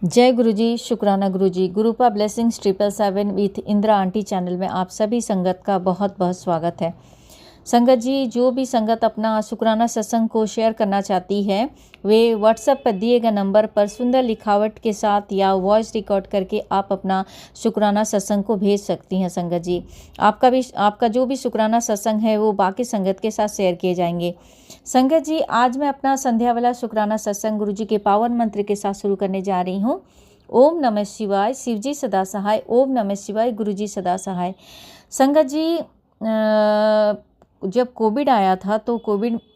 जय गुरु जी, शुक्राना गुरु जी। गुरुपा blessings 777 with Indira aunty channel में आप सभी संगत का बहुत बहुत स्वागत है। संगत जी, जो भी संगत अपना शुक्राना सत्संग को शेयर करना चाहती है वे व्हाट्सएप पर दिए गए नंबर पर सुंदर लिखावट के साथ या वॉइस रिकॉर्ड करके आप अपना शुक्राना सत्संग को भेज सकती हैं। संगत जी, आपका जो भी शुक्राना सत्संग है वो बाकी संगत के साथ शेयर किए जाएंगे। संगत जी, आज मैं अपना संध्या वाला शुक्राना सत्संग गुरु जी के पावन मंत्र के साथ शुरू करने जा रही हूँ। ओम नमः शिवाय, शिव जी सदा सहाय। ओम नमः शिवाय, गुरु जी सदा सहाय। संगत जी, जब कोविड आया था तो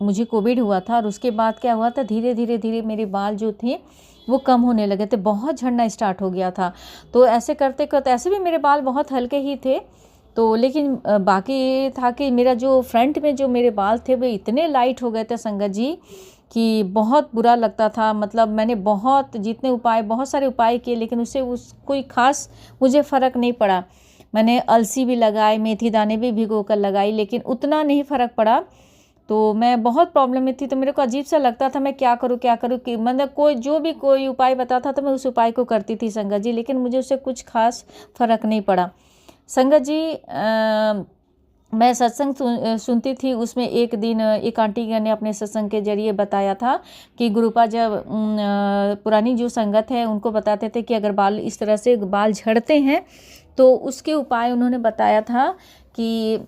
मुझे कोविड हुआ था और उसके बाद क्या हुआ था, धीरे धीरे मेरे बाल जो थे वो कम होने लगे थे, बहुत झड़ना स्टार्ट हो गया था। तो ऐसे करते करते, ऐसे भी मेरे बाल बहुत हल्के ही थे तो, लेकिन बाकी ये था कि मेरा जो फ्रंट में जो मेरे बाल थे वो इतने लाइट हो गए थे संगत जी कि बहुत बुरा लगता था। मतलब मैंने बहुत सारे उपाय किए लेकिन उससे कोई खास मुझे फ़र्क नहीं पड़ा। मैंने अलसी भी लगाए, मेथी दाने भी भिगो कर लगाई, लेकिन उतना नहीं फ़र्क पड़ा। तो मैं बहुत प्रॉब्लम में थी, तो मेरे को अजीब सा लगता था मैं क्या करूँ कि मतलब कोई उपाय बताता था, मैं उस उपाय को करती थी संगत जी, लेकिन मुझे उससे कुछ खास फ़र्क नहीं पड़ा। संगत जी, मैं सत्संग सुनती थी, उसमें एक दिन एक आंटी ने अपने सत्संग के जरिए बताया था कि गुरुपा जब पुरानी जो संगत है उनको बताते थे कि अगर बाल इस तरह से बाल झड़ते हैं तो उसके उपाय उन्होंने बताया था कि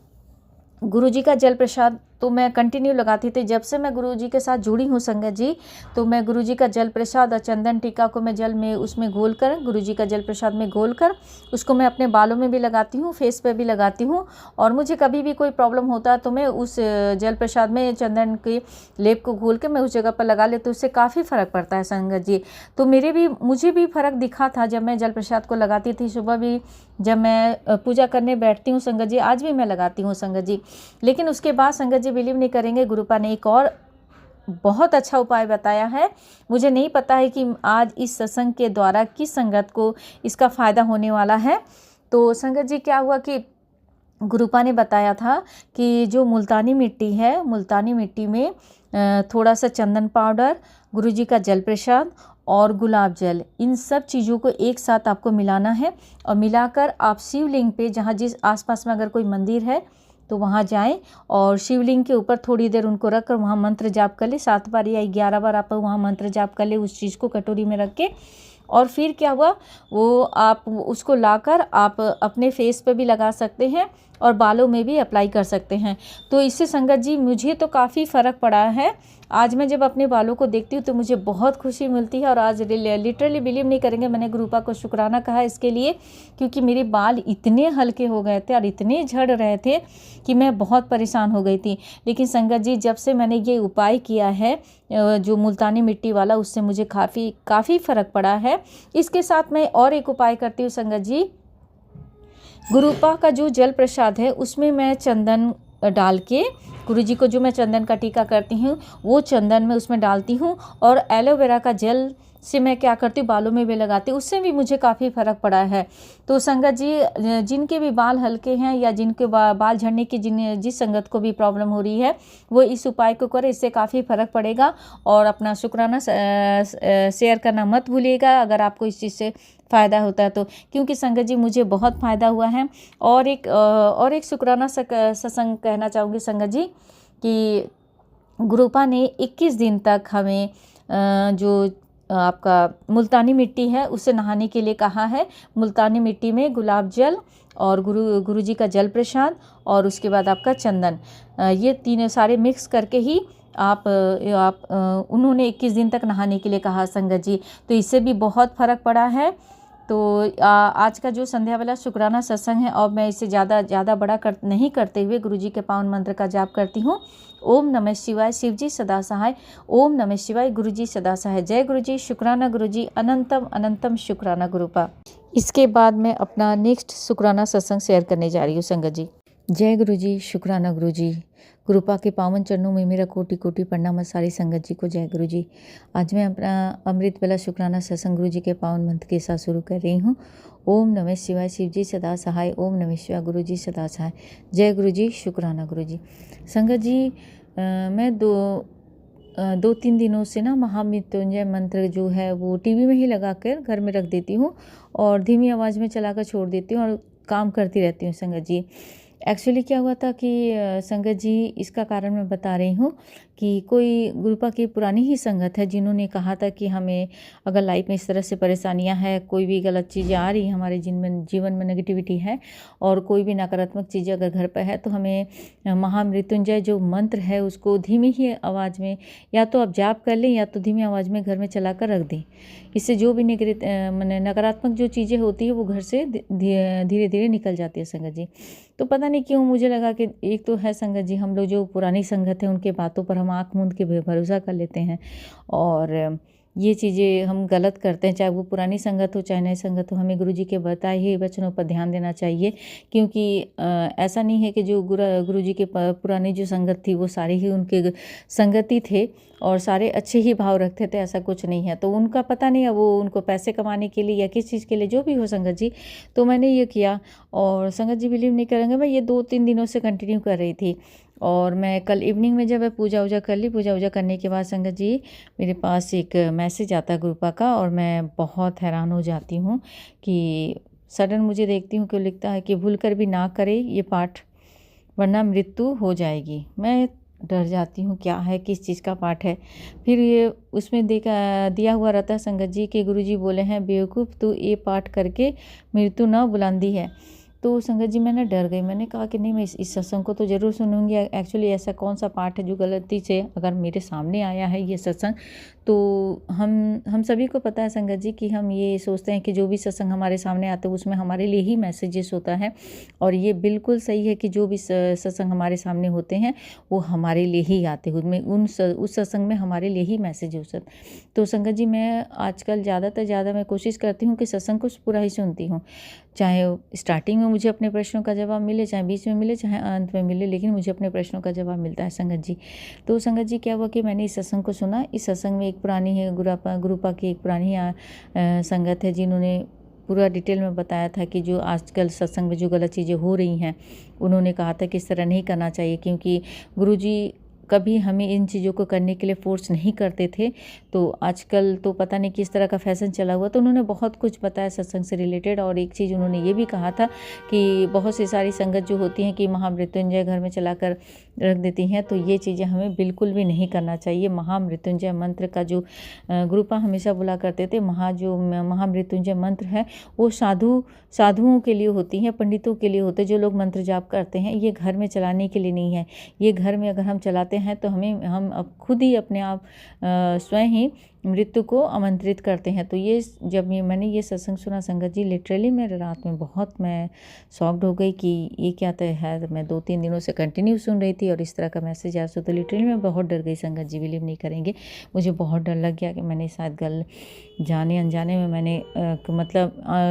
गुरुजी का जल प्रसाद तो मैं कंटिन्यू लगाती थी। जब से मैं गुरुजी के साथ जुड़ी हूँ संगत जी, तो मैं गुरुजी का जल प्रसाद और चंदन टीका को मैं जल में उसमें घोल कर, गुरुजी का जल प्रसाद में घोल कर उसको मैं अपने बालों में भी लगाती हूँ, फेस पे भी लगाती हूँ। और मुझे कभी भी कोई प्रॉब्लम होता है तो मैं उस जल प्रसाद में चंदन के लेप को घोल के मैं उस जगह पर लगा लेती हूँ, उससे काफ़ी फ़र्क पड़ता है संगत जी। तो मुझे भी फ़र्क दिखा था जब मैं जल प्रसाद को लगाती थी। सुबह भी जब मैं पूजा करने बैठती हूँ संगत जी, आज भी मैं लगाती हूँ संगत जी। लेकिन उसके बाद संगत जी बिलीव नहीं करेंगे, गुरुपा ने एक और बहुत अच्छा उपाय बताया है। मुझे नहीं पता है कि आज इस सत्संग के द्वारा किस संगत को इसका फ़ायदा होने वाला है। तो संगत जी, क्या हुआ कि गुरुपा ने बताया था कि जो मुल्तानी मिट्टी है, मुल्तानी मिट्टी में थोड़ा सा चंदन पाउडर, गुरुजी का जल प्रसाद और गुलाब जल, इन सब चीज़ों को एक साथ आपको मिलाना है और मिलाकर आप शिवलिंग पे, जहाँ जिस आसपास में अगर कोई मंदिर है तो वहाँ जाएं और शिवलिंग के ऊपर थोड़ी देर उनको रख कर वहाँ मंत्र जाप कर ले। 7 बार या 11 बार आप वहाँ मंत्र जाप कर ले उस चीज़ को कटोरी में रख के। और फिर क्या हुआ, वो आप उसको लाकर आप अपने फेस पे भी लगा सकते हैं और बालों में भी अप्लाई कर सकते हैं। तो इससे संगत जी मुझे तो काफ़ी फ़र्क पड़ा है। आज मैं जब अपने बालों को देखती हूँ तो मुझे बहुत खुशी मिलती है। और आज लिटरली बिलीव नहीं करेंगे, मैंने गुरुपा को शुक्राना कहा इसके लिए, क्योंकि मेरे बाल इतने हल्के हो गए थे और इतने झड़ रहे थे कि मैं बहुत परेशान हो गई थी। लेकिन संगत जी, जब से मैंने ये उपाय किया है जो मुल्तानी मिट्टी वाला, उससे मुझे काफ़ी फ़र्क पड़ा है। इसके साथ मैं और एक उपाय करती हूँ संगत जी। गुरुपा का जो जल प्रसाद है उसमें मैं चंदन डाल के, गुरुजी को जो मैं चंदन का टीका करती हूँ वो चंदन में उसमें डालती हूँ और एलोवेरा का जल से मैं क्या करती हूँ बालों में भी लगाती हूँ, उससे भी मुझे काफ़ी फ़र्क पड़ा है। तो संगत जी, जिनके भी बाल हल्के हैं या जिनके बाल झड़ने की जिस संगत को भी प्रॉब्लम हो रही है वो इस उपाय को करें, इससे काफ़ी फ़र्क पड़ेगा। और अपना शुक्राना शेयर करना मत भूलिएगा अगर आपको इस चीज़ से फ़ायदा होता है तो, क्योंकि संगत जी मुझे बहुत फ़ायदा हुआ है। और एक शुक्राना सत्संग कहना चाहूँगी संगत जी कि गुरुपा ने 21 दिन तक हमें जो आपका मुल्तानी मिट्टी है उससे नहाने के लिए कहा है। मुल्तानी मिट्टी में गुलाब जल और गुरुजी का जल प्रसाद और उसके बाद आपका चंदन, ये तीनों सारे मिक्स करके ही उन्होंने 21 दिन तक नहाने के लिए कहा संगत जी। तो इससे भी बहुत फ़र्क पड़ा है। तो आज का जो संध्या वाला शुक्राना सत्संग है, और मैं इसे ज़्यादा बड़ा नहीं करते हुए गुरुजी के पावन मंत्र का जाप करती हूँ। ओम नमः शिवाय, शिव जी सदा सहाय। ओम नमः शिवाय, गुरुजी सदा सहाय। जय गुरुजी, शुक्राना गुरुजी, अनंतम अनंतम शुक्राना गुरुपा। इसके बाद मैं अपना नेक्स्ट शुक्राना सत्संग शेयर करने जा रही हूँ संगत जी। जय गुरुजी, शुक्राना गुरुजी। गुरुपा के पावन चरणों में मेरा कोटि कोटि प्रणाम सारी संगत जी को। जय गुरु जी। आज मैं अपना अमृत वाला शुक्राना सत्संग गुरु जी के पावन मंत्र के साथ शुरू कर रही हूँ। ओम नमः शिवाय, शिव जी सदा सहाय। ओम नमः शिवाय, गुरु जी सदा सहाय। जय गुरु जी, शुक्राना गुरु जी। संगत जी, मैं 2-3 दिनों से ना महामृत्युंजय मंत्र जो है वो टीवी में ही लगा कर घर में रख देती हूँ और धीमी आवाज़ में चलाकर छोड़ देती हूँ और काम करती रहती हूँ संगत जी। एक्चुअली क्या हुआ था कि संगत जी, इसका कारण मैं बता रही हूँ कि कोई गुरुपा की पुरानी ही संगत है जिन्होंने कहा था कि हमें अगर लाइफ में इस तरह से परेशानियां हैं, कोई भी गलत चीज़ें आ रही हैं, हमारे जीवन में नेगेटिविटी है और कोई भी नकारात्मक चीज़ें अगर घर पर है, तो हमें महामृत्युंजय जो मंत्र है उसको धीमी ही आवाज़ में या तो आप जाप कर लें या तो धीमी आवाज़ में घर में चला कर रख दें। इससे जो भी मैंने नकारात्मक जो चीज़ें होती है वो घर से धीरे धीरे निकल जाती है संगत जी। तो पता नहीं क्यों मुझे लगा कि एक तो है संगत जी, हम लोग जो पुरानी संगत है उनके बातों पर हम आँख मूंद के भरोसा कर लेते हैं और ये चीज़ें हम गलत करते हैं, चाहे वो पुरानी संगत हो चाहे नई संगत हो। हमें गुरुजी के बताए हुए वचनों पर ध्यान देना चाहिए, क्योंकि ऐसा नहीं है कि जो गुरुजी के पुरानी जो संगत थी वो सारे ही उनके संगति थे और सारे अच्छे ही भाव रखते थे, ऐसा कुछ नहीं है। तो उनका पता नहीं है, वो उनको पैसे कमाने के लिए या किस चीज़ के लिए जो भी हो संगत जी, तो मैंने ये किया और संगत जी बिलीव नहीं करेंगे, मैं ये 2-3 दिनों से कंटिन्यू कर रही थी। और मैं कल इवनिंग में जब मैं पूजा वूजा कर ली, पूजा वूजा करने के बाद संगत जी मेरे पास एक मैसेज आता है गुरुपा का और मैं बहुत हैरान हो जाती हूँ कि सडन मुझे देखती हूँ कि लिखता है कि भूल कर भी ना करे ये पाठ वरना मृत्यु हो जाएगी। मैं डर जाती हूँ, क्या है, किस चीज़ का पाठ है। फिर ये उसमें दिया हुआ रहता है संगत जी कि गुरुजी बोले हैं, बेवकूफ़ तू ये पाठ करके मृत्यु ना बुलांदी है। तो संगत जी मैं ना डर गई, मैंने कहा कि नहीं, मैं इस सत्संग को तो ज़रूर सुनूंगी। एक्चुअली ऐसा कौन सा पाठ है जो गलती से अगर मेरे सामने आया है ये सत्संग, तो हम सभी को पता है संगत जी कि हम ये सोचते हैं कि जो भी सत्संग हमारे सामने आता है उसमें हमारे लिए ही मैसेजेस होता है और ये बिल्कुल सही है कि जो भी सत्संग हमारे सामने होते हैं वो हमारे लिए ही आते हैं, उनमें उस सत्संग में हमारे लिए ही मैसेज हो सकता। तो संगत जी मैं आजकल ज़्यादा मैं कोशिश करती हूँ कि सत्संग को पूरा ही सुनती हूँ, चाहे स्टार्टिंग में मुझे अपने प्रश्नों का जवाब मिले, चाहे बीच में मिले, चाहे अंत में मिले, लेकिन मुझे अपने प्रश्नों का जवाब मिलता है संगत जी। तो संगत जी क्या हुआ कि मैंने इस सत्संग को सुना। इस सत्संग में एक पुरानी है गुरुपा की एक पुरानी संगत है जिन्होंने पूरा डिटेल में बताया था कि जो आजकल सत्संग में जो गलत चीज़ें हो रही हैं, उन्होंने कहा था कि इस तरह नहीं करना चाहिए, क्योंकि गुरुजी कभी हमें इन चीज़ों को करने के लिए फोर्स नहीं करते थे। तो आजकल तो पता नहीं किस तरह का फैशन चला हुआ, तो उन्होंने बहुत कुछ बताया सत्संग से रिलेटेड। और एक चीज़ उन्होंने ये भी कहा था कि बहुत सी सारी संगत जो होती हैं कि महामृत्युंजय घर में चलाकर रख देती हैं, तो ये चीज़ें हमें बिल्कुल भी नहीं करना चाहिए। महामृत्युंजय मंत्र का जो गुरुपा हमेशा बोला करते थे, महामृत्युंजय मंत्र है वो साधुओं के लिए होती हैं, पंडितों के लिए होते हैं, जो लोग मंत्र जाप करते हैं। ये घर में चलाने के लिए नहीं है। ये घर में अगर हम चलाते हैं तो हम अब खुद ही अपने आप स्वयं ही मृत्यु को आमंत्रित करते हैं। तो ये जब मैंने ये सत्संग सुना संगत जी, लिटरली मेरे रात में बहुत मैं शॉक्ड हो गई कि ये क्या है। मैं 2-3 दिनों से कंटिन्यू सुन रही थी और इस तरह का मैसेज आया, तो लिटरली मैं बहुत डर गई संगत जी, बिलीव नहीं करेंगे। मुझे बहुत डर लग गया कि मैंने शायद जाने अनजाने में मैंने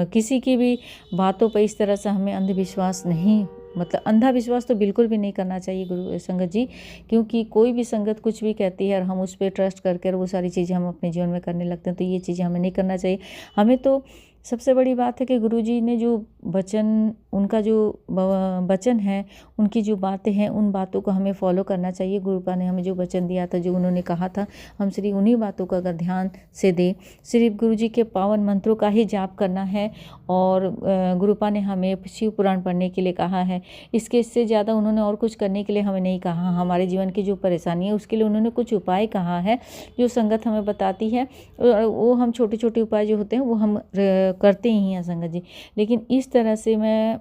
किसी की भी बातों पर इस तरह से हमें अंधविश्वास नहीं, अंधविश्वास तो बिल्कुल भी नहीं करना चाहिए गुरु संगत जी, क्योंकि कोई भी संगत कुछ भी कहती है और हम उस पर ट्रस्ट करके वो सारी चीज़ें हम अपने जीवन में करने लगते हैं, तो ये चीज़ें हमें नहीं करना चाहिए। हमें तो सबसे बड़ी बात है कि गुरुजी ने जो वचन, उनका जो वचन है, उनकी जो बातें हैं, उन बातों को हमें फॉलो करना चाहिए। गुरुपा ने हमें जो वचन दिया था, जो उन्होंने कहा था, हम सिर्फ उन्हीं बातों का अगर ध्यान से दें, सिर्फ गुरुजी के पावन मंत्रों का ही जाप करना है। और गुरुपा ने हमें शिव पुराण पढ़ने के लिए कहा है, इससे ज़्यादा उन्होंने और कुछ करने के लिए हमें नहीं कहा। हमारे जीवन की जो परेशानी है उसके लिए उन्होंने कुछ उपाय कहा है जो संगत हमें बताती है, वो हम छोटे छोटे उपाय जो होते हैं वो हम करते ही हैं संगत जी। लेकिन इस तरह से मैं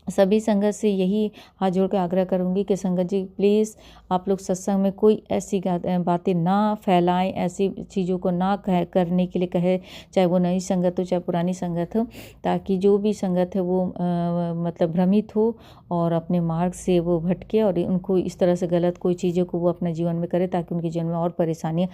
सभी संगत से यही हाथ जोड़ के आग्रह करूंगी कि संगत जी प्लीज़ आप लोग सत्संग में कोई ऐसी बातें ना फैलाएं, ऐसी चीज़ों को ना करने के लिए कहे, चाहे वो नई संगत हो चाहे पुरानी संगत हो, ताकि जो भी संगत है वो भ्रमित हो और अपने मार्ग से वो भटके और उनको इस तरह से गलत कोई चीज़ों को वो अपने जीवन में करे, ताकि उनके जीवन में और परेशानियाँ,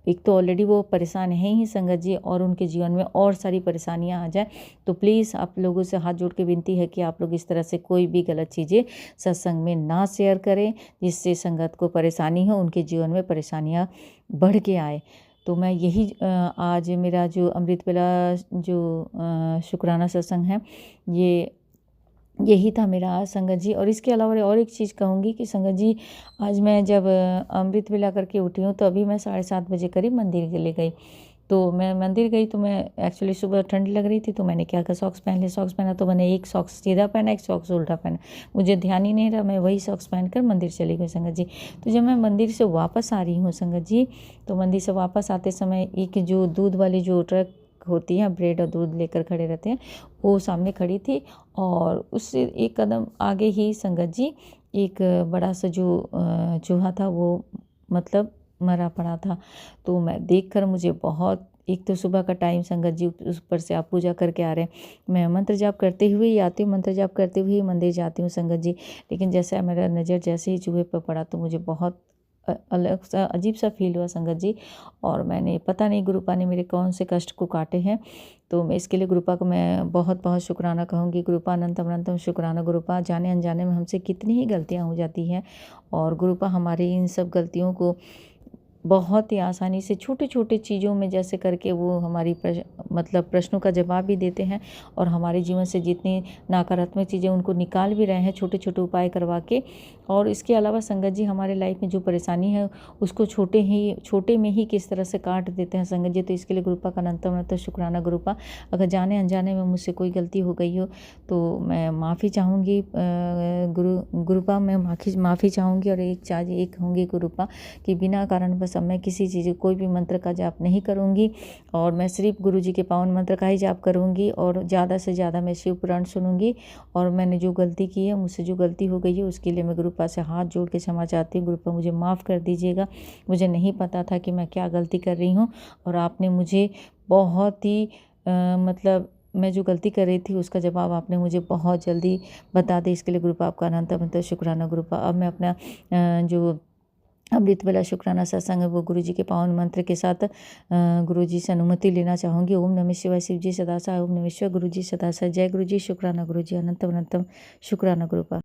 एक तो ऑलरेडी वो परेशान हैं ही संगत जी, और उनके जीवन में और सारी परेशानियां आ जाए। तो प्लीज़ आप लोगों से हाथ जोड़ के विनती है कि आप लोग इस तरह से कोई भी गलत चीज़ें सत्संग में ना शेयर करें, जिससे संगत को परेशानी हो, उनके जीवन में परेशानियां बढ़ के आए। तो मैं यही आज मेरा जो अमृत बेला जो शुक्राना सत्संग है, ये यही था मेरा आज संगत जी। और इसके अलावा और एक चीज़ कहूँगी कि संगत जी, आज मैं जब अमृत वेला करके उठी हूँ तो अभी मैं 7:30 बजे करीब मंदिर के लिए गई। तो मैं मंदिर गई तो मैं एक्चुअली सुबह ठंड लग रही थी, तो मैंने क्या कहा सॉक्स पहन लिए। सॉक्स पहना तो मैंने एक सॉक्स सीधा पहना, एक सॉक्स उल्टा पहना, मुझे ध्यान ही नहीं रहा, मैं वही सॉक्स पहनकर मंदिर चली गई संगत जी। तो जब मैं मंदिर से वापस आ रही हूँ संगत जी, तो मंदिर से वापस आते समय एक जो दूध वाली जो ट्रक होती है, ब्रेड और दूध लेकर खड़े रहते हैं, वो सामने खड़ी थी। और उससे एक कदम आगे ही संगत जी एक बड़ा सा जो चूहा था वो मतलब मरा पड़ा था। तो मैं देखकर मुझे बहुत, एक तो सुबह का टाइम संगत जी, उस पर से आप पूजा करके आ रहे हैं, मैं मंत्र जाप करते हुए ही आती हूँ, मंत्र जाप करते हुए ही मंदिर जाती हूँ संगत जी। लेकिन जैसे मेरा नज़र जैसे ही चूहे पर पड़ा तो मुझे बहुत अलग सा अजीब सा फील हुआ संगत जी। और मैंने पता नहीं गुरुपा ने मेरे कौन से कष्ट को काटे हैं। तो मैं इसके लिए गुरुपा को मैं बहुत बहुत शुक्राना कहूँगी। गुरुपा अनंतम अनंतम शुक्राना। गुरुपा, जाने अनजाने में हमसे कितनी ही गलतियाँ हो जाती हैं, और गुरुपा हमारी इन सब गलतियों को बहुत ही आसानी से छोटे छोटे चीज़ों में जैसे करके वो हमारी मतलब प्रश्नों का जवाब भी देते हैं, और हमारे जीवन से जितनी नकारात्मक चीज़ें उनको निकाल भी रहे हैं छोटे छोटे उपाय करवा के। और इसके अलावा संगत जी हमारे लाइफ में जो परेशानी है उसको छोटे में ही किस तरह से काट देते हैं संगत जी। तो इसके लिए गुरुपा का अनंतम अनंत शुक्राना। गुरुपा, अगर जाने अनजाने में मुझसे कोई गलती हो गई हो तो मैं माफ़ी चाहूँगी। गुरुपा, मैं माफ़ी चाहूँगी। और एक कहूँगी गुरुपा कि बिना कारण बस अब मैं किसी चीज़ कोई भी मंत्र का जाप नहीं करूँगी, और मैं सिर्फ गुरु जी के पावन मंत्र का ही जाप करूँगी, और ज़्यादा से ज़्यादा मैं शिव पुराण सुनूंगी। और मैंने जो गलती की है, मुझसे जो गलती हो गई है, उसके लिए मैं गुरुपा से हाथ जोड़ के क्षमा चाहती हूँ। गुरुपा, मुझे माफ़ कर दीजिएगा, मुझे नहीं पता था कि मैं क्या गलती कर रही हूँ, और आपने मुझे बहुत ही मतलब मैं जो गलती कर रही थी उसका जवाब आपने मुझे बहुत जल्दी बता दी। इसके लिए गुरुपा आपका अनंत अनंत शुक्राना। गुरुपा, अब मैं अपना जो अमृत वेला शुक्राना सत्संग है वो गुरु जी के पावन मंत्र के साथ गुरु जी से अनुमति लेना चाहूँगी। ओम नमः शिवाय। शिव जी सदा सहाय। ओम नमः शिवाय। गुरु जी सदा सहाय। जय गुरु जी। शुक्राना गुरु जी। अनंतम अनंतम शुक्राना गुरुपा।